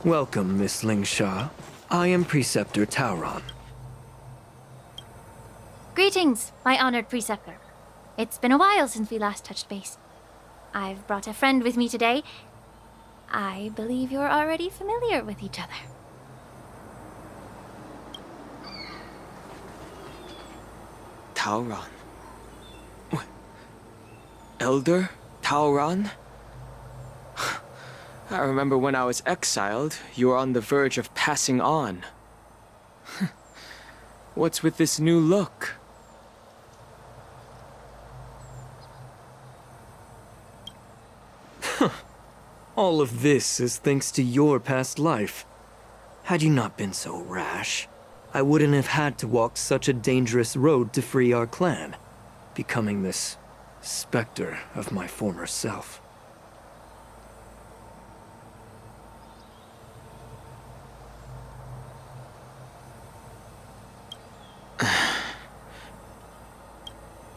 Welcome, Miss Lingsha. I am Preceptor Tauron. Greetings, my honored preceptor. It's been a while since we last touched base. I've brought a friend with me today. I believe you're already familiar with each other. Tauron. Elder Tauron? I remember when I was exiled, you were on the verge of passing on. What's with this new look? All of this is thanks to your past life. Had you not been so rash, I wouldn't have had to walk such a dangerous road to free our clan, becoming this specter of my former self.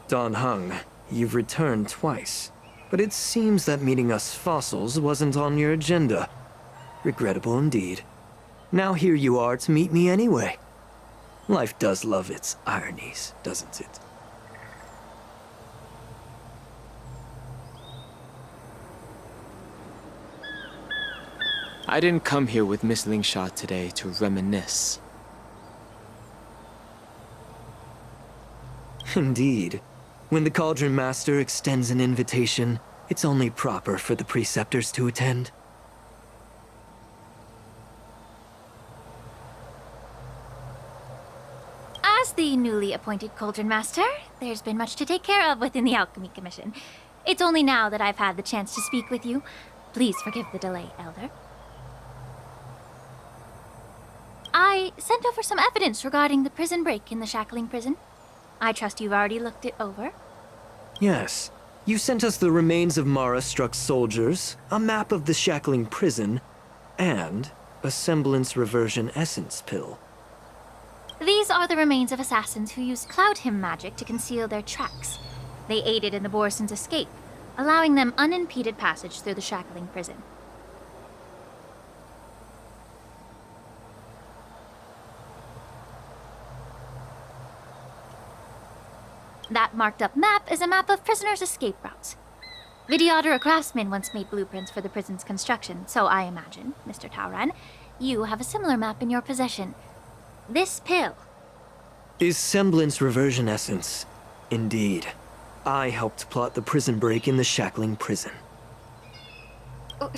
Dan Heng, you've returned twice, but it seems that meeting us fossils wasn't on your agenda. Regrettable indeed. Now here you are to meet me anyway. Life does love its ironies, doesn't it? I didn't come here with Miss Lingsha today to reminisce. Indeed. When the Cauldron Master extends an invitation, it's only proper for the Preceptors to attend. As the newly appointed Cauldron Master, there's been much to take care of within the Alchemy Commission. It's only now that I've had the chance to speak with you. Please forgive the delay, Elder. I sent over some evidence regarding the prison break in the Shackling Prison. I trust you've already looked it over. Yes. You sent us the remains of Mara-struck soldiers, a map of the Shackling Prison, and a semblance reversion essence pill. These are the remains of assassins who used Cloud Hymn magic to conceal their tracks. They aided in the Borison's escape, allowing them unimpeded passage through the Shackling Prison. That marked-up map is a map of prisoners' escape routes. Vidyadhara craftsmen once made blueprints for the prison's construction, so I imagine, Mr. Tauron, you have a similar map in your possession. This pill. Is semblance reversion essence. Indeed. I helped plot the prison break in the Shackling Prison. Oh,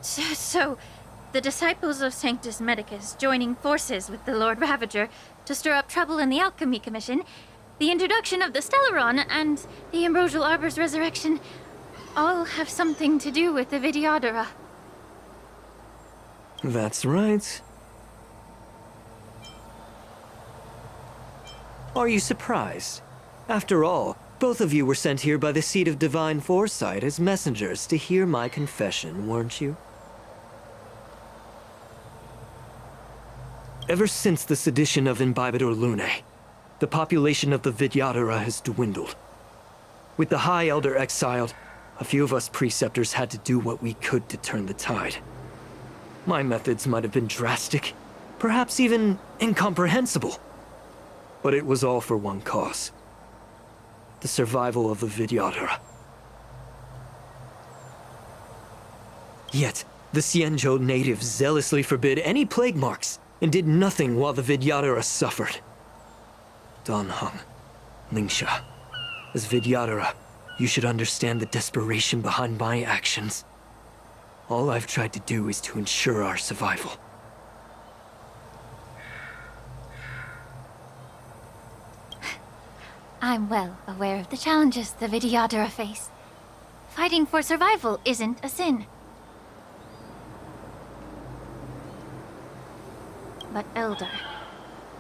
so, the disciples of Sanctus Medicus joining forces with the Lord Ravager to stir up trouble in the Alchemy Commission, the introduction of the Stellaron, and the Ambrosial Arbor's resurrection all have something to do with the Vidyadhara. That's right. Are you surprised? After all, both of you were sent here by the Seat of Divine Foresight as messengers to hear my confession, weren't you? Ever since the sedition of Imbibidor Lunae, the population of the Vidyadhara has dwindled. With the High Elder exiled, a few of us Preceptors had to do what we could to turn the tide. My methods might have been drastic, perhaps even incomprehensible. But it was all for one cause. The survival of the Vidyadhara. Yet, the Xianzhou natives zealously forbid any plague marks and did nothing while the Vidyadhara suffered. Dan Heng, Lingsha, as Vidyadhara, you should understand the desperation behind my actions. All I've tried to do is to ensure our survival. I'm well aware of the challenges the Vidyadhara face. Fighting for survival isn't a sin. But Elder,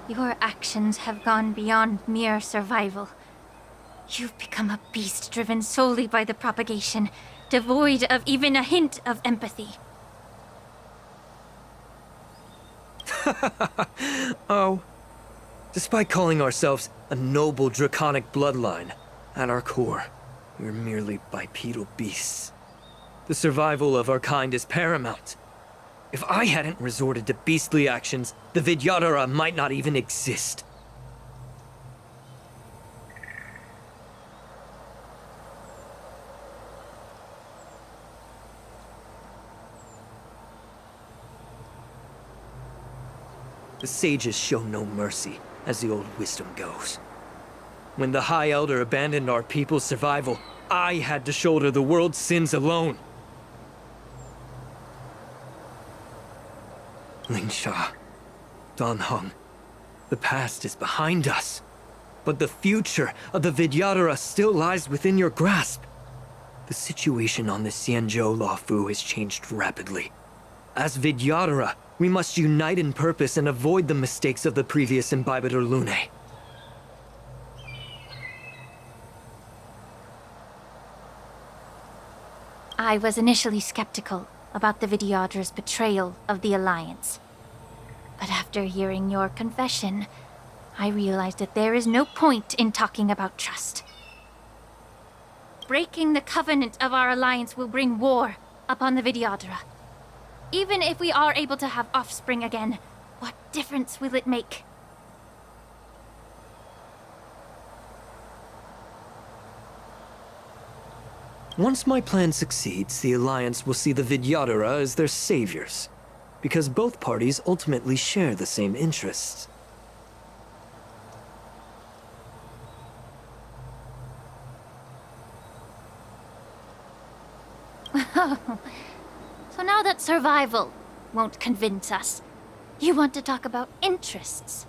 your actions have gone beyond mere survival. You've become a beast driven solely by the propagation, devoid of even a hint of empathy. Oh. Despite calling ourselves a noble draconic bloodline, at our core, we're merely bipedal beasts. The survival of our kind is paramount. If I hadn't resorted to beastly actions, the Vidyadhara might not even exist. The sages show no mercy, as the old wisdom goes. When the High Elder abandoned our people's survival, I had to shoulder the world's sins alone. Lingsha, Danheng, the past is behind us, but the future of the Vidyadhara still lies within your grasp. The situation on the Xianzhou Luofu has changed rapidly. As Vidyadhara, we must unite in purpose and avoid the mistakes of the previous Imbibitor Lunae. I was initially skeptical about the Vidyadhara's betrayal of the Alliance. But after hearing your confession, I realized that there is no point in talking about trust. Breaking the covenant of our alliance will bring war upon the Vidyadhara. Even if we are able to have offspring again, what difference will it make? Once my plan succeeds, the Alliance will see the Vidyadhara as their saviors, because both parties ultimately share the same interests. So now that survival won't convince us, you want to talk about interests.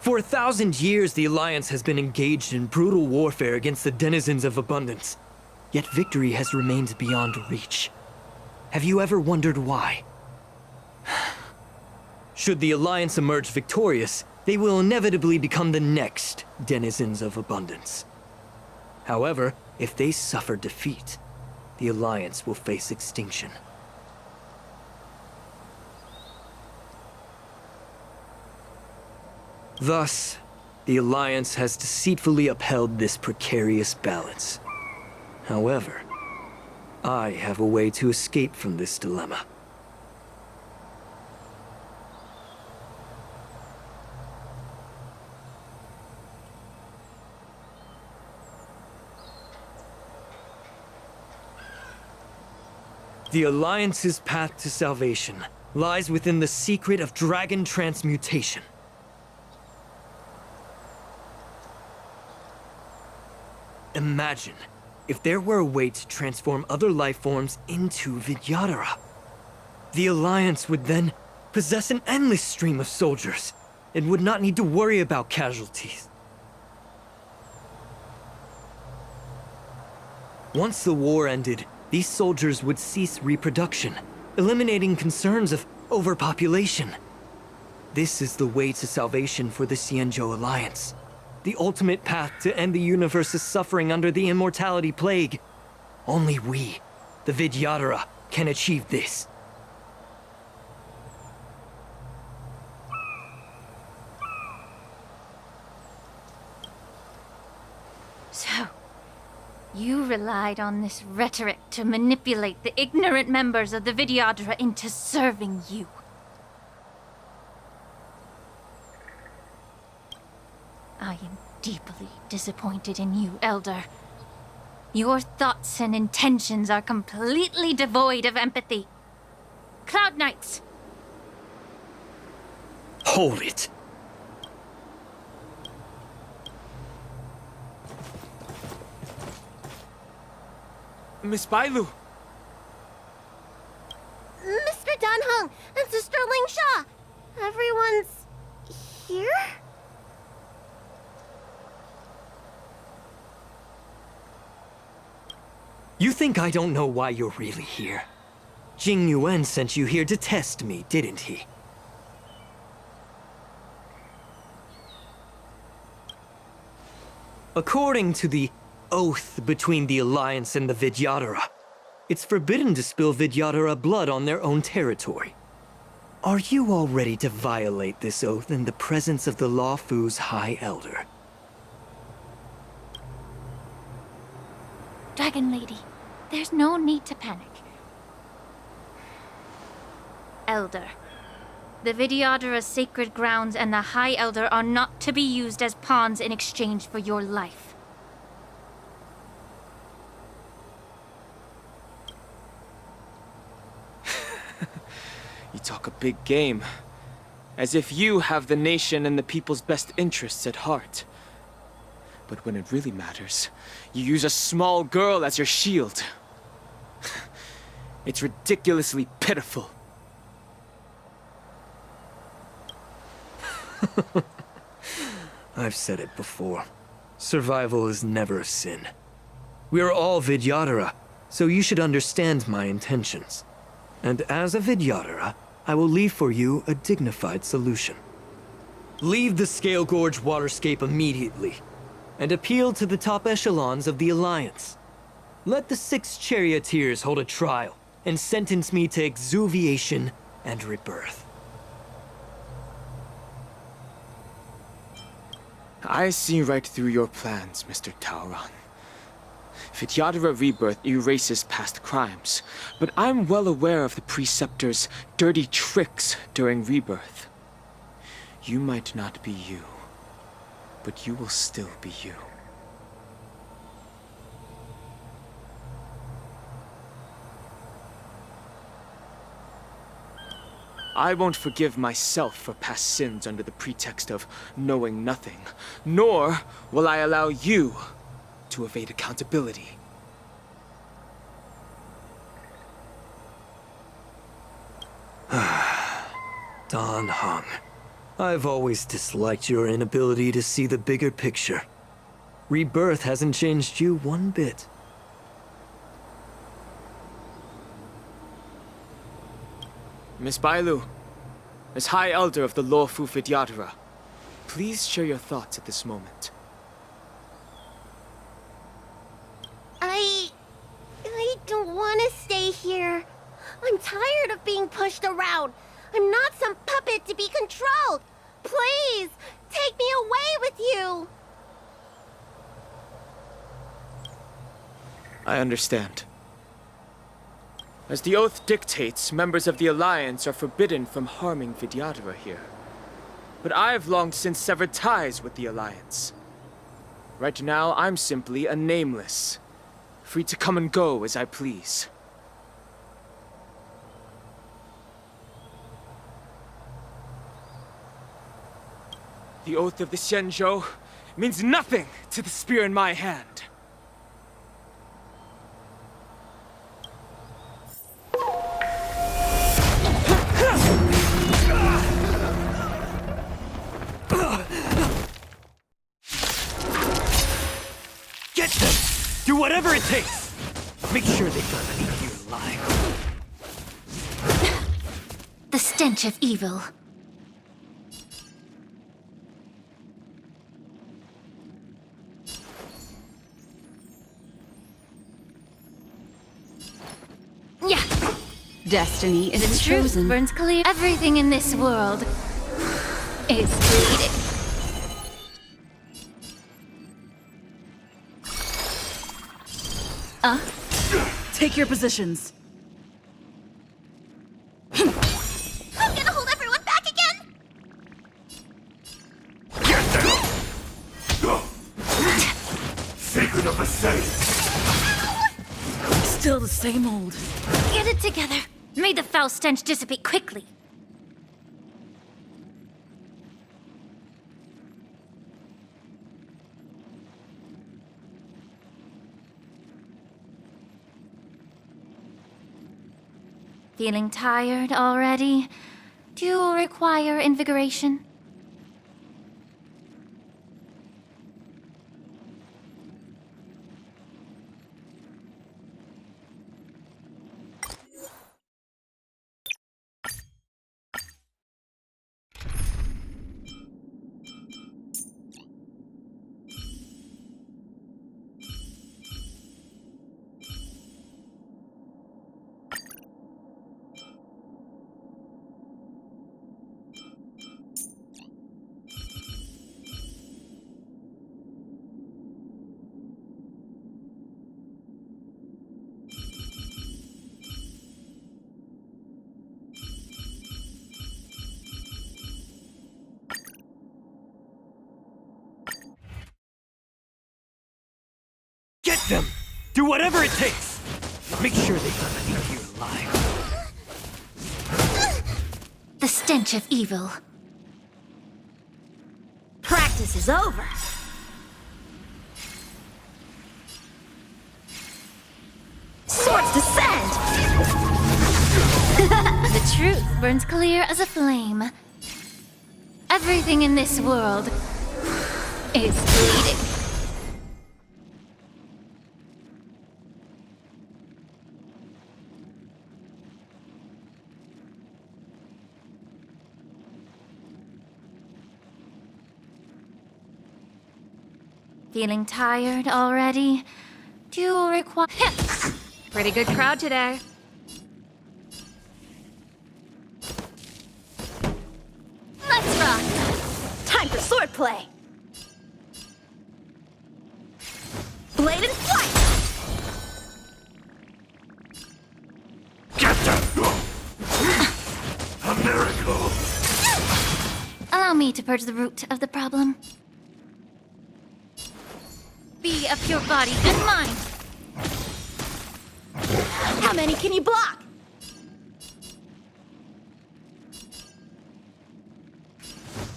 For 1,000 years, the Alliance has been engaged in brutal warfare against the denizens of abundance. Yet victory has remained beyond reach. Have you ever wondered why? Should the Alliance emerge victorious, they will inevitably become the next denizens of abundance. However, if they suffer defeat, the Alliance will face extinction. Thus, the Alliance has deceitfully upheld this precarious balance. However, I have a way to escape from this dilemma. The Alliance's path to salvation lies within the secret of dragon transmutation. Imagine if there were a way to transform other life forms into Vidyadhara. The Alliance would then possess an endless stream of soldiers and would not need to worry about casualties. Once the war ended, these soldiers would cease reproduction, eliminating concerns of overpopulation. This is the way to salvation for the Xianzhou Alliance. The ultimate path to end the universe's suffering under the immortality plague. Only we, the Vidyadhara, can achieve this. So, you relied on this rhetoric to manipulate the ignorant members of the Vidyadhara into serving you. I am deeply disappointed in you, Elder. Your thoughts and intentions are completely devoid of empathy. Cloud Knights! Hold it! Miss Bailu! Mr. Danheng and Sister Lingsha! Everyone's here? You think I don't know why you're really here? Jing Yuan sent you here to test me, didn't he? According to the oath between the Alliance and the Vidyadhara, it's forbidden to spill Vidyadhara blood on their own territory. Are you all ready to violate this oath in the presence of the Lawfu's High Elder? Dragon Lady, there's no need to panic. Elder. The Vidyadhara's sacred grounds and the High Elder are not to be used as pawns in exchange for your life. You talk a big game. As if you have the nation and the people's best interests at heart. But when it really matters, you use a small girl as your shield. It's ridiculously pitiful. I've said it before. Survival is never a sin. We are all Vidyadhara, so you should understand my intentions. And as a Vidyadhara, I will leave for you a dignified solution. Leave the Scalegorge Waterscape immediately, and appeal to the top echelons of the Alliance. Let the 6 charioteers hold a trial, and sentence me to exuviation and rebirth. I see right through your plans, Mr. Tauron. Vidyadhara Rebirth erases past crimes, but I'm well aware of the Preceptors' dirty tricks during Rebirth. You might not be you, but you will still be you. I won't forgive myself for past sins under the pretext of knowing nothing, nor will I allow you to evade accountability. Dan Heng, I've always disliked your inability to see the bigger picture. Rebirth hasn't changed you one bit. Miss Bailu, as High Elder of the Lawfu Vidyadhara, please share your thoughts at this moment. I don't want to stay here. I'm tired of being pushed around. I'm not some puppet to be controlled. Please, take me away with you. I understand. As the oath dictates, members of the Alliance are forbidden from harming Vidyadhara here. But I've long since severed ties with the Alliance. Right now, I'm simply a nameless, free to come and go as I please. The oath of the Xianzhou means nothing to the spear in my hand. Get them! Do whatever it takes! Make sure they don't leave you alive. The stench of evil. Yeah. Destiny is The truth chosen. burns clear. Everything in this world is bleeding. Take your positions. I'm gonna hold everyone back again. Get them! Sacred of the Saints! Still the same old. Get it together. May the foul stench dissipate quickly. Feeling tired already? Do you require invigoration? Get them! Do whatever it takes! Make sure they don't leave you alive. The stench of evil. Practice is over. Swords descend! The truth burns clear as a flame. Everything in this world is bleeding. Feeling tired already? Do you require... Pretty good crowd today. Let's rock! Time for swordplay! Blade and flight! Get them! A miracle! Allow me to purge the root of the problem. Be of pure body and mind. How many can you block?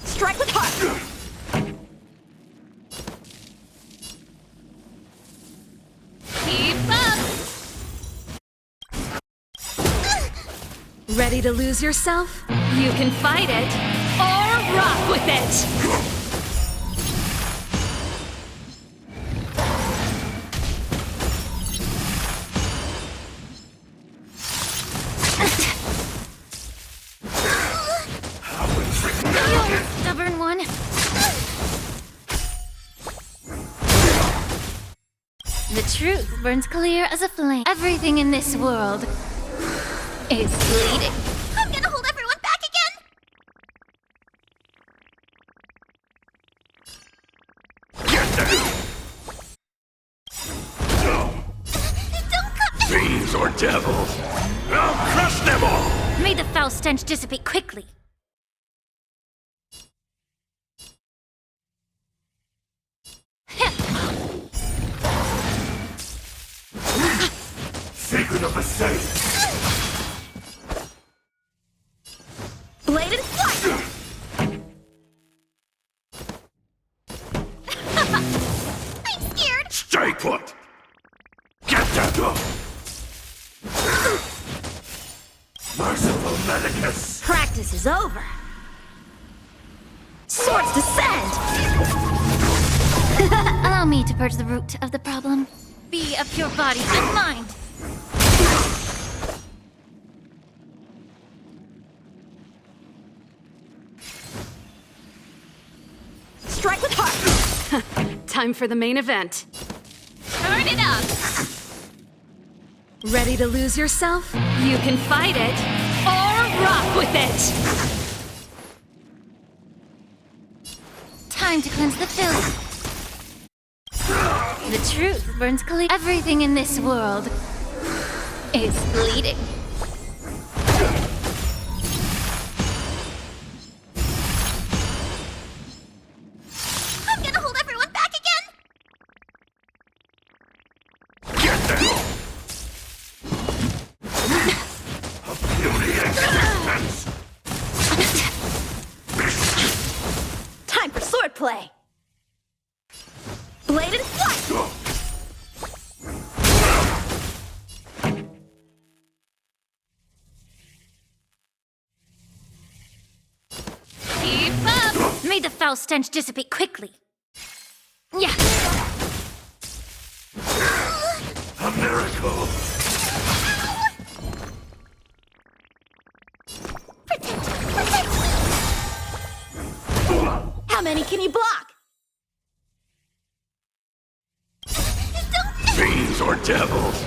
Strike with heart! Keep up! Ready to lose yourself? You can fight it, or rock with it! You stubborn one! The truth burns clear as a flame. Everything in this world is bleeding. I'm gonna hold everyone back again! Get them! Don't come! Fiends or devils! I'll crush them all! May the foul stench dissipate quickly. Secret of the setting! Blade and flight! I'm scared! Stay put! Get them! Merciful Medicus! Practice is over. Swords descend! Allow me to purge the root of the problem. Be of pure body and mind. Strike with heart! Time for the main event. Turn it up! Ready to lose yourself? You can fight it, or rock with it! Time to cleanse the filth. The truth burns clear. Everything in this world is bleeding. I'm gonna hold everyone back again! Get them! A beauty existence! Time for swordplay! Blade and flight! Keep up! May the foul stench dissipate quickly. Yeah. A miracle! Protect me! How many can you block? Fiends or devils!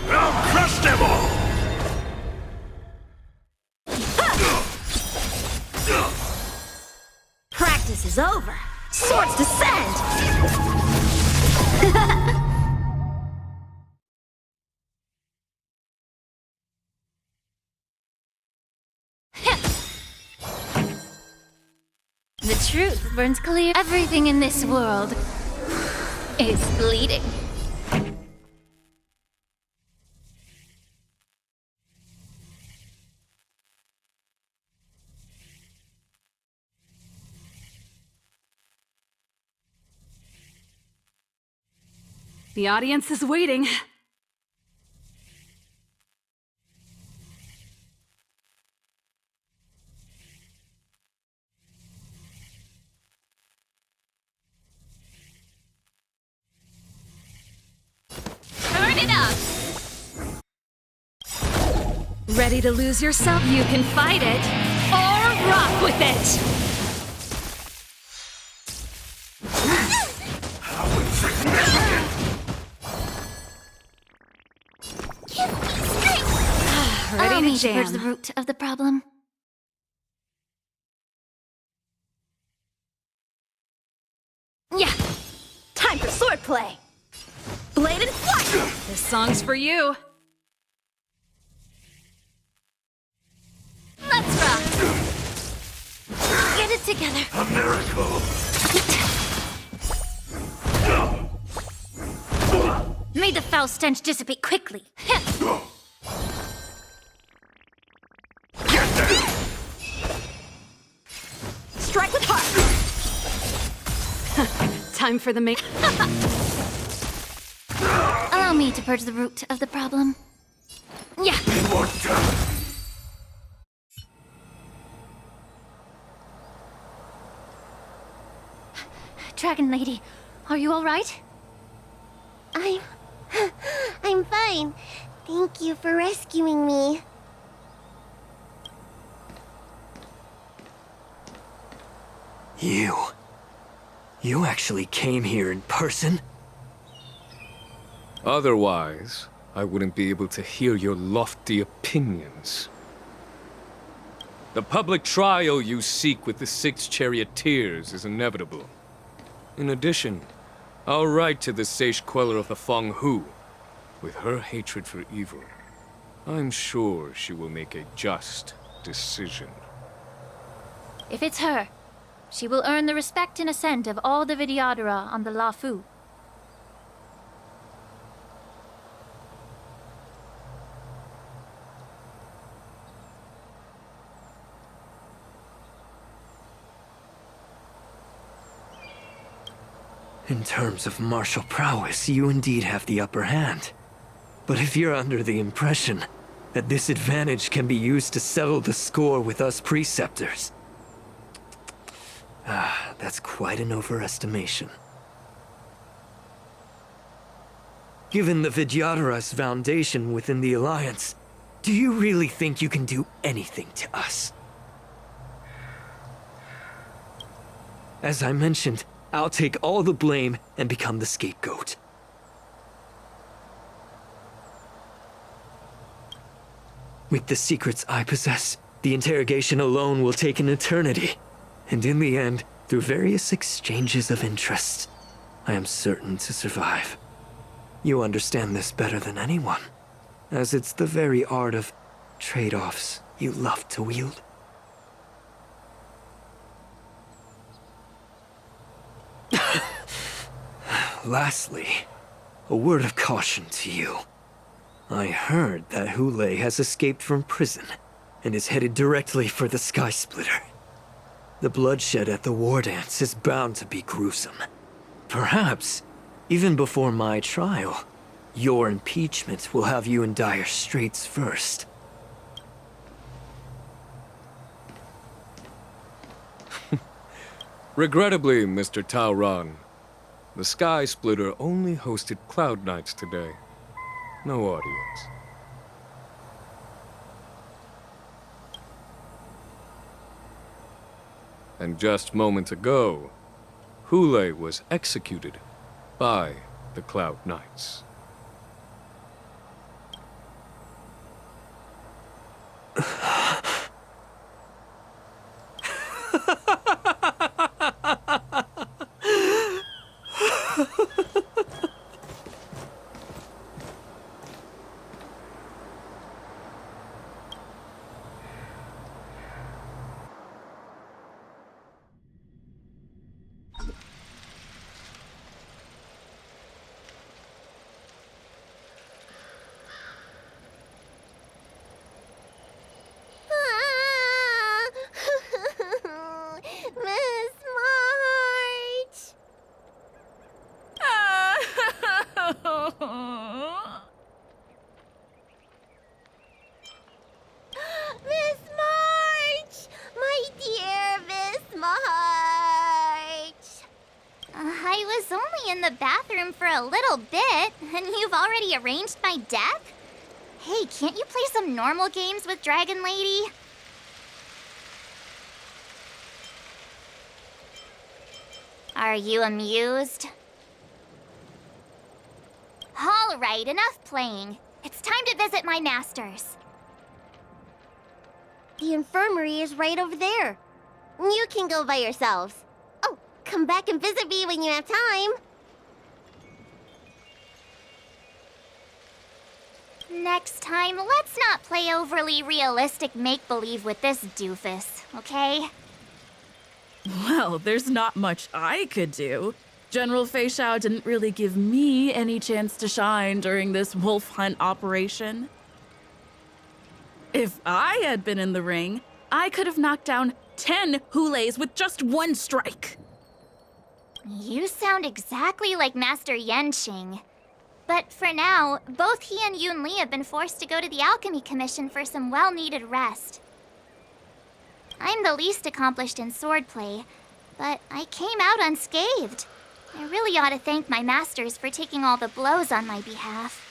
I'll crush them all! Practice is over. Swords descend! The truth burns clear. Everything in this world is bleeding. The audience is waiting. Turn it up! Ready to lose yourself? You can fight it, or rock with it! Ready Allow to me to purge the jam. root of the problem. Yeah! Time for swordplay! Blade and flight! This song's for you. Let's rock! Get it together. A miracle! May the foul stench dissipate quickly. Get there! Strike with heart! Time for the main. Allow me to purge the root of the problem. Yeah! Immortal! Dragon Lady, are you alright? I'm fine. Thank you for rescuing me. You actually came here in person? Otherwise, I wouldn't be able to hear your lofty opinions. The public trial you seek with the 6 charioteers is inevitable. In addition, I'll write to the sage queller of the Feng Hu. With her hatred for evil, I'm sure she will make a just decision. If it's her, she will earn the respect and assent of all the Vidyadhara on the Lafu. In terms of martial prowess, you indeed have the upper hand. But if you're under the impression that this advantage can be used to settle the score with us preceptors, that's quite an overestimation. Given the Vidyadhara's foundation within the Alliance, do you really think you can do anything to us? As I mentioned, I'll take all the blame and become the scapegoat. With the secrets I possess, the interrogation alone will take an eternity. And in the end, through various exchanges of interest, I am certain to survive. You understand this better than anyone, as it's the very art of trade-offs you love to wield. Lastly, a word of caution to you. I heard that Hule has escaped from prison and is headed directly for the Sky Splitter. The bloodshed at the war dance is bound to be gruesome. Perhaps, even before my trial, your impeachment will have you in dire straits first. Regrettably, Mr. Taoran, the Sky Splitter only hosted Cloud Knights today. No audience. And just moments ago, Hule was executed by the Cloud Knights. was only in the bathroom for a little bit, and you've already arranged my death? Hey, can't you play some normal games with Dragon Lady? Are you amused? All right, enough playing. It's time to visit my masters. The infirmary is right over there. You can go by yourselves. Oh, come back and visit me when you have time. Next time, let's not play overly realistic make-believe with this doofus, okay? Well, there's not much I could do. General Fei Shao didn't really give me any chance to shine during this wolf hunt operation. If I had been in the ring, I could have knocked down 10 Hulays with just one strike. You sound exactly like Master Yenqing. But for now, both he and Yun Li have been forced to go to the Alchemy Commission for some well-needed rest. I'm the least accomplished in swordplay, but I came out unscathed. I really ought to thank my masters for taking all the blows on my behalf.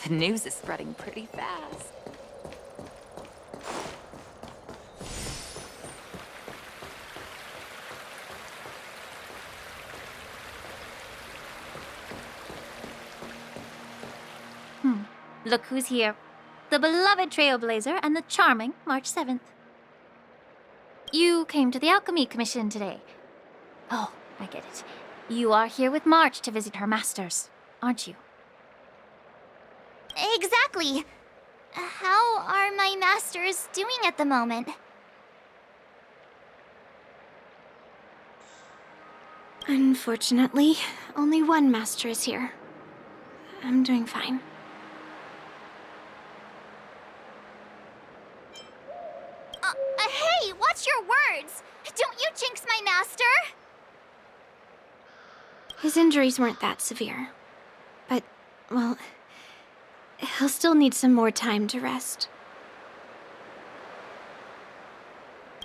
The news is spreading pretty fast. Look who's here. The beloved Trailblazer and the charming March 7th. You came to the Alchemy Commission today. Oh, I get it. You are here with March to visit her masters, aren't you? Exactly. How are my masters doing at the moment? Unfortunately, only one master is here. I'm doing fine. Hey, watch your words! Don't you jinx my master! His injuries weren't that severe. But, well, he'll still need some more time to rest.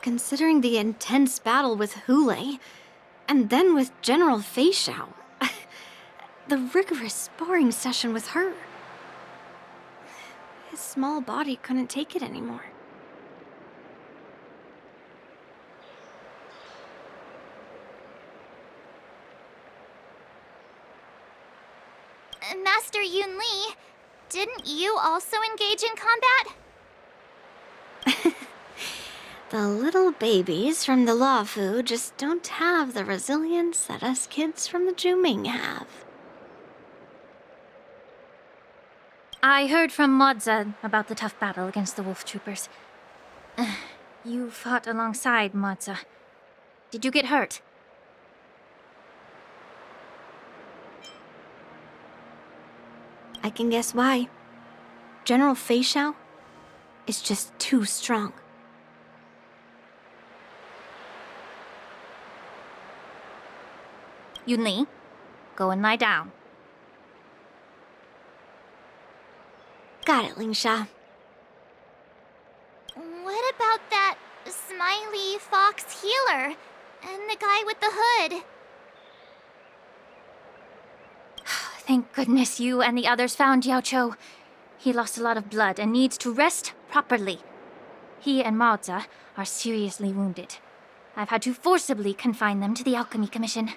Considering the intense battle with Hulei, and then with General Fei Shao, the rigorous sparring session with her, his small body couldn't take it anymore. Master Yun Li, didn't you also engage in combat? The little babies from the Luofu just don't have the resilience that us kids from the Zhuming have. I heard from Modza about the tough battle against the wolf troopers. You fought alongside Modza. Did you get hurt? I can guess why. General Fei Shao is just too strong. Yun Li, go and lie down. Got it, Lingsha. What about that smiley fox healer and the guy with the hood? Thank goodness you and the others found Yaocho. He lost a lot of blood and needs to rest properly. He and Maoza are seriously wounded. I've had to forcibly confine them to the Alchemy Commission.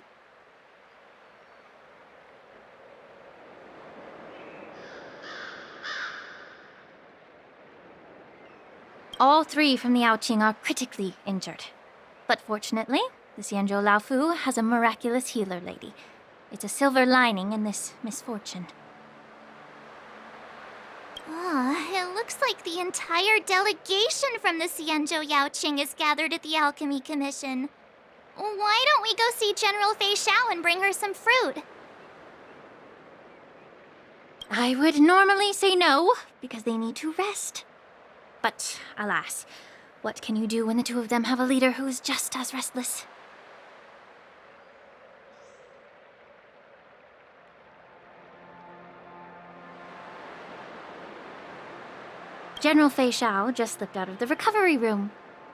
All three from the Yaoqing are critically injured. But fortunately, the Xianzhou Laofu has a miraculous healer lady. It's a silver lining in this misfortune. It looks like the entire delegation from the Xianzhou Yaoqing is gathered at the Alchemy Commission. Why don't we go see General Fei Xiao and bring her some fruit? I would normally say no, because they need to rest. But alas, what can you do when the two of them have a leader who is just as restless? General Fei Xiao just slipped out of the recovery room.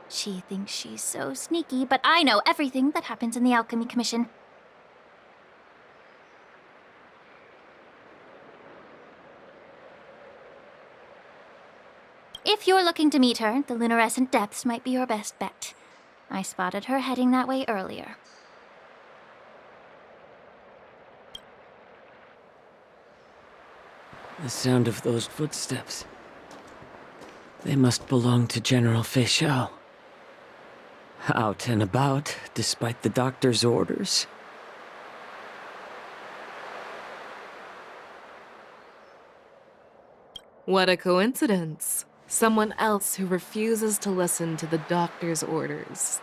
She thinks she's so sneaky, but I know everything that happens in the Alchemy Commission. If you're looking to meet her, the luminescent depths might be your best bet. I spotted her heading that way earlier. The sound of those footsteps. They must belong to General Fei Xiao. Out and about, despite the doctor's orders. What a coincidence. Someone else who refuses to listen to the doctor's orders.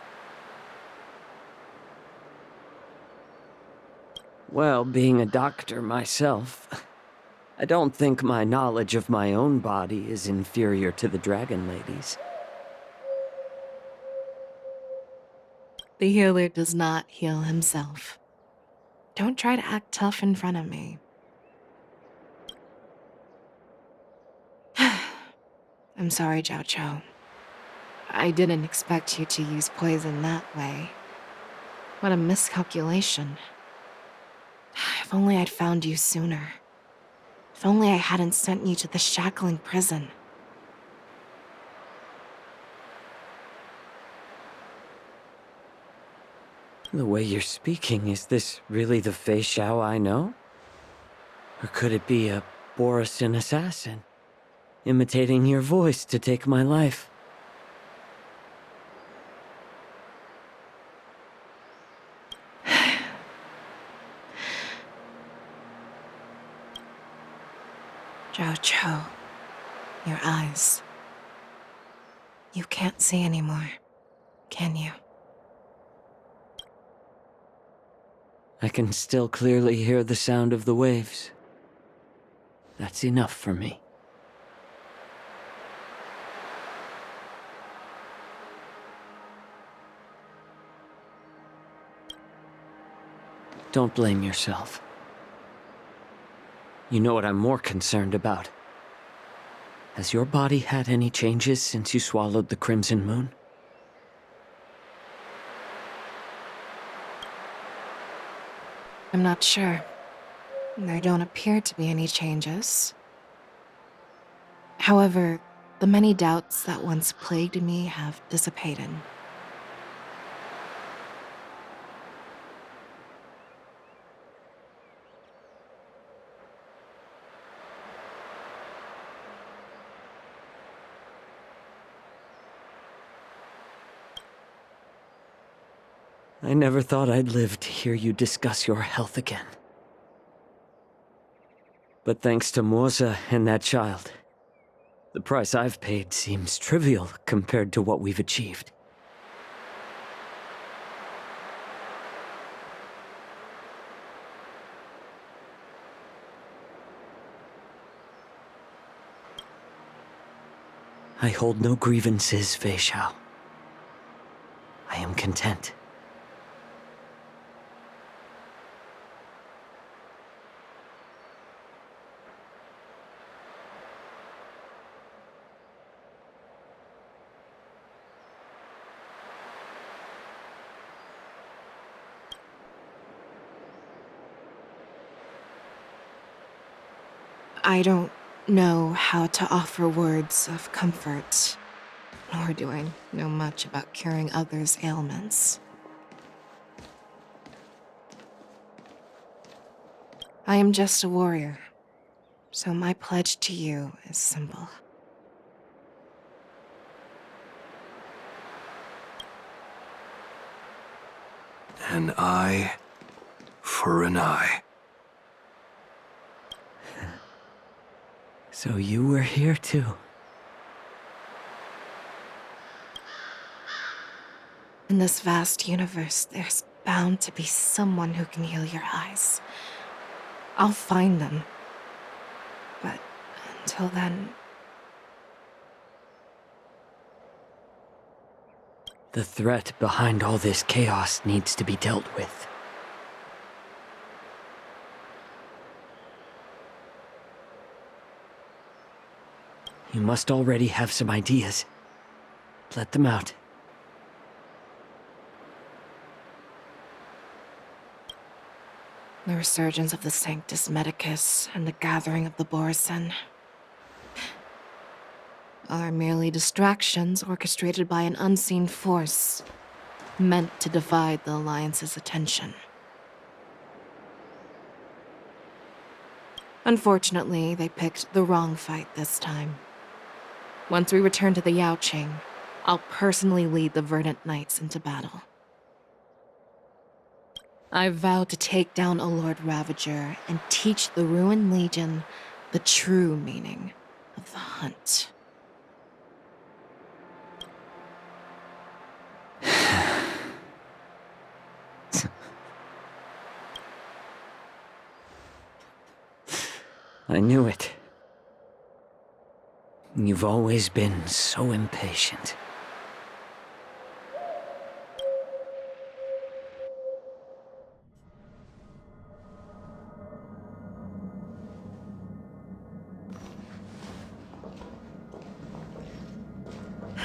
Well, being a doctor myself, I don't think my knowledge of my own body is inferior to the Dragon Lady's. The healer does not heal himself. Don't try to act tough in front of me. I'm sorry, Zhao Chou. I didn't expect you to use poison that way. What a miscalculation. If only I'd found you sooner. If only I hadn't sent you to the shackling prison. The way you're speaking, is this really the Fei Xiao I know? Or could it be a Borisin assassin, imitating your voice to take my life? Zhao Chou, your eyes. You can't see anymore, can you? I can still clearly hear the sound of the waves. That's enough for me. Don't blame yourself. You know what I'm more concerned about? Has your body had any changes since you swallowed the Crimson Moon? I'm not sure. There don't appear to be any changes. However, the many doubts that once plagued me have dissipated. I never thought I'd live to hear you discuss your health again. But thanks to Moza and that child, the price I've paid seems trivial compared to what we've achieved. I hold no grievances, Fei Xiao. I am content. I don't know how to offer words of comfort, nor do I know much about curing others' ailments. I am just a warrior, so my pledge to you is simple. An eye for an eye. So you were here too. In this vast universe, there's bound to be someone who can heal your eyes. I'll find them. But until then... The threat behind all this chaos needs to be dealt with. You must already have some ideas. Let them out. The resurgence of the Sanctus Medicus and the gathering of the Borison are merely distractions orchestrated by an unseen force, meant to divide the Alliance's attention. Unfortunately, they picked the wrong fight this time. Once we return to the Yaoqing, I'll personally lead the Verdant Knights into battle. I vow to take down a Lord Ravager and teach the Ruined Legion the true meaning of the hunt. I knew it. You've always been so impatient.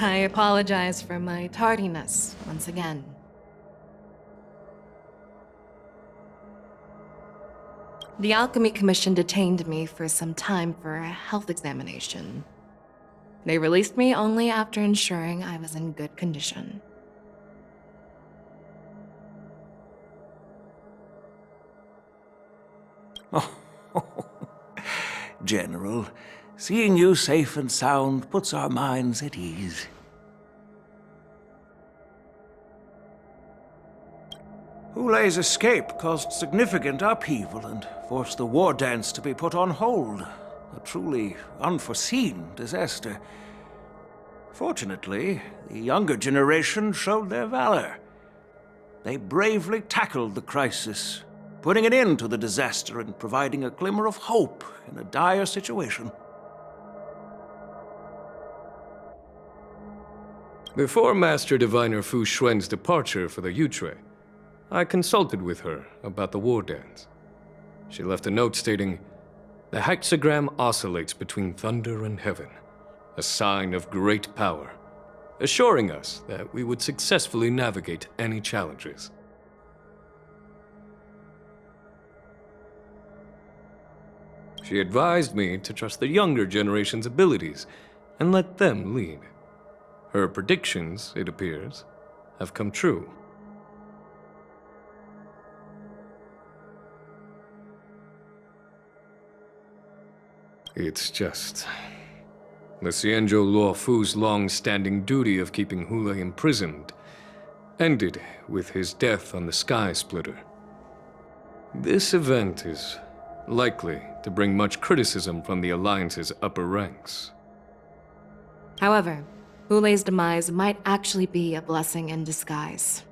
I apologize for my tardiness once again. The Alchemy Commission detained me for some time for a health examination. They released me only after ensuring I was in good condition. Oh, General, seeing you safe and sound puts our minds at ease. Hulei's escape caused significant upheaval and forced the war dance to be put on hold. A truly unforeseen disaster. Fortunately, the younger generation showed their valor. They bravely tackled the crisis, putting an end to the disaster and providing a glimmer of hope in a dire situation. Before Master Diviner Fu Xuan's departure for the Yutre, I consulted with her about the war dance. She left a note stating, "The hexagram oscillates between thunder and heaven, a sign of great power, assuring us that we would successfully navigate any challenges." She advised me to trust the younger generation's abilities and let them lead. Her predictions, it appears, have come true. It's just... the Xianzhou Luo Fu's long-standing duty of keeping Hulei imprisoned ended with his death on the Sky Splitter. This event is likely to bring much criticism from the Alliance's upper ranks. However, Hulei's demise might actually be a blessing in disguise.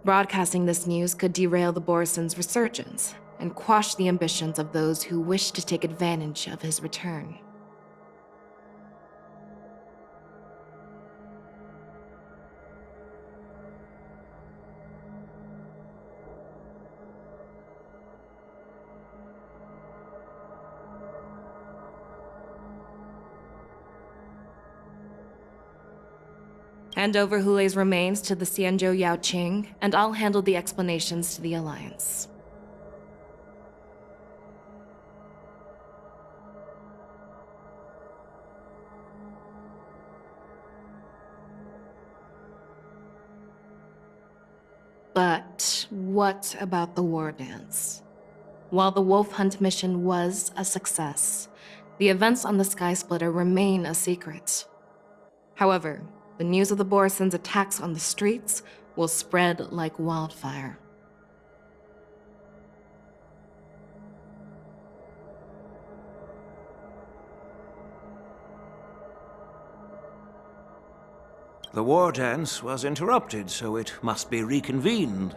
Broadcasting this news could derail the Borison's resurgence and quash the ambitions of those who wish to take advantage of his return. Hand over Hulei's remains to the Xianzhou Yaoqing, and I'll handle the explanations to the Alliance. But what about the war dance? While the Wolf Hunt mission was a success, the events on the Sky Splitter remain a secret. However, the news of the Borison's attacks on the streets will spread like wildfire. The war dance was interrupted, so it must be reconvened.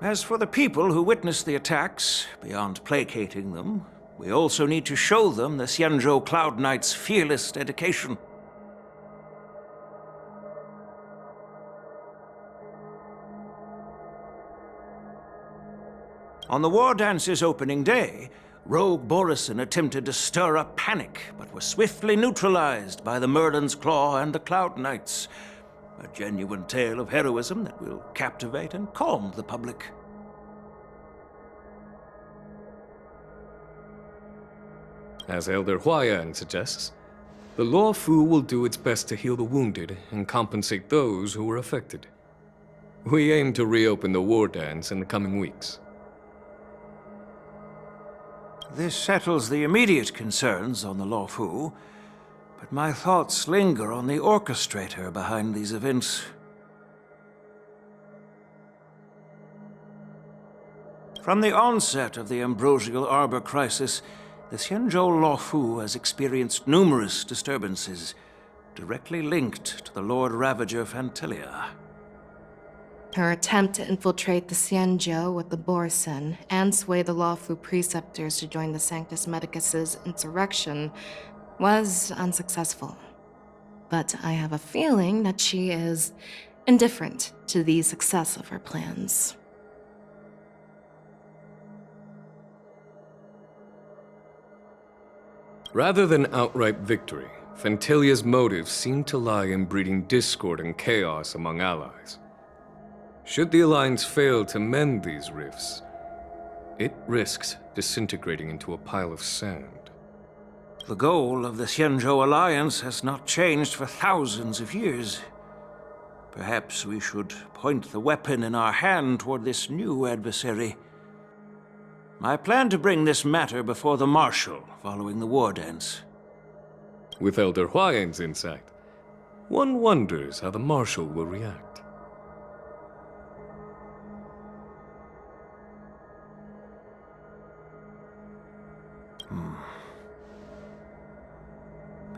As for the people who witnessed the attacks, beyond placating them, we also need to show them the Xianzhou Cloud Knight's fearless dedication. On the war dance's opening day, Rogue Borison attempted to stir up panic, but was swiftly neutralized by the Merlin's Claw and the Cloud Knights. A genuine tale of heroism that will captivate and calm the public. As Elder Huayan suggests, the Law Fu will do its best to heal the wounded and compensate those who were affected. We aim to reopen the war dance in the coming weeks. This settles the immediate concerns on the Law Fu, but my thoughts linger on the orchestrator behind these events. From the onset of the Ambrosial Arbor crisis, the Xianzhou Law Fu has experienced numerous disturbances, directly linked to the Lord Ravager Fantilia. Her attempt to infiltrate the Xianzhou with the Borison and sway the Lawfu Preceptors to join the Sanctus Medicus' insurrection was unsuccessful. But I have a feeling that she is indifferent to the success of her plans. Rather than outright victory, Fantilia's motives seem to lie in breeding discord and chaos among allies. Should the Alliance fail to mend these rifts, it risks disintegrating into a pile of sand. The goal of the Xianzhou Alliance has not changed for thousands of years. Perhaps we should point the weapon in our hand toward this new adversary. I plan to bring this matter before the Marshal following the war dance. With Elder Huayan's insight, one wonders how the Marshal will react.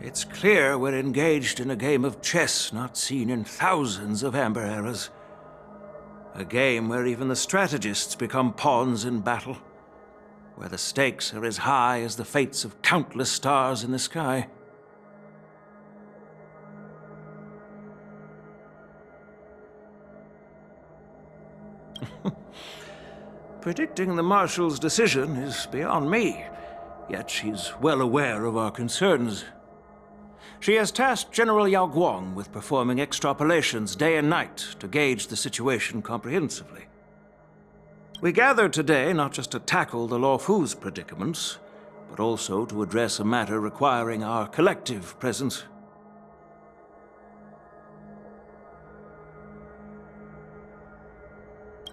It's clear we're engaged in a game of chess not seen in thousands of Amber eras. A game where even the strategists become pawns in battle, where the stakes are as high as the fates of countless stars in the sky. Predicting the Marshal's decision is beyond me, yet she's well aware of our concerns. She has tasked General Yao Guang with performing extrapolations day and night to gauge the situation comprehensively. We gathered today not just to tackle the Law Fu's predicaments, but also to address a matter requiring our collective presence.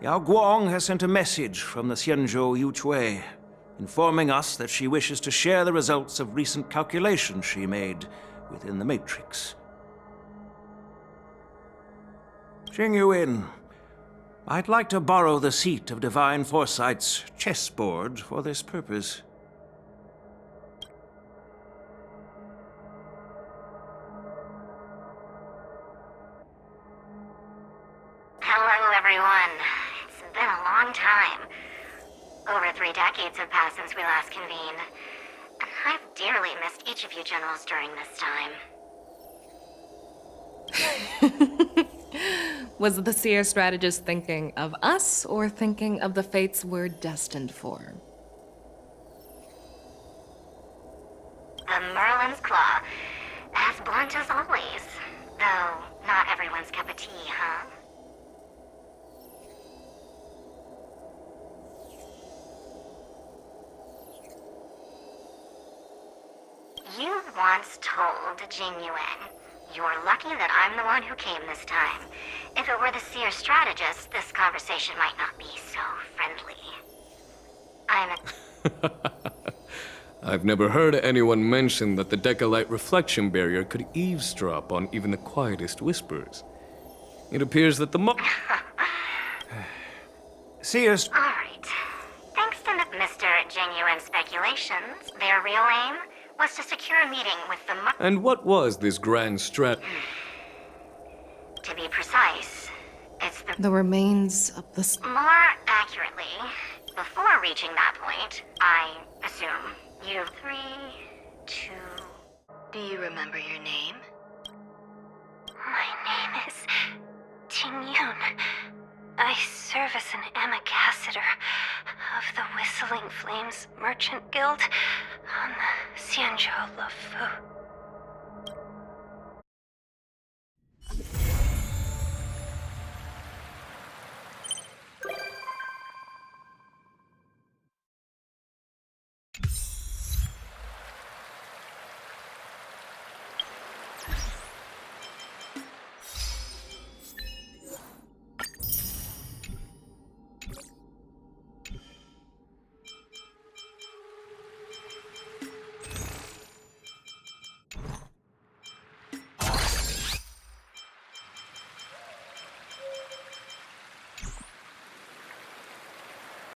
Yao Guang has sent a message from the Xianzhou Yuchui, informing us that she wishes to share the results of recent calculations she made within the Matrix. Jing Yuin, I'd like to borrow the seat of Divine Foresight's chessboard for this purpose. Hello, everyone. It's been a long time. Over 3 decades have passed since we last convened. And I've dearly missed each of you generals during this time. Was the Seer strategist thinking of us or thinking of the fates we're destined for? The Merlin's Claw. As blunt as always. Though, not everyone's cup of tea, huh? You once told Jing Yuan, "You're lucky that I'm the one who came this time. If it were the Seer strategist, this conversation might not be so friendly." I've never heard anyone mention that the Decalite reflection barrier could eavesdrop on even the quietest whispers. It appears that the Seers. All right. Thanks to Mr. Genuine Speculations, their real aim was to secure a meeting with the And what was this grand strat... To be precise, it's The remains of the... More accurately, before reaching that point, I assume you... 3, 2... Do you remember your name? My name is Ting-Yun. I serve as an ambassador of the Whistling Flames Merchant Guild on the Xianzhou Lufu.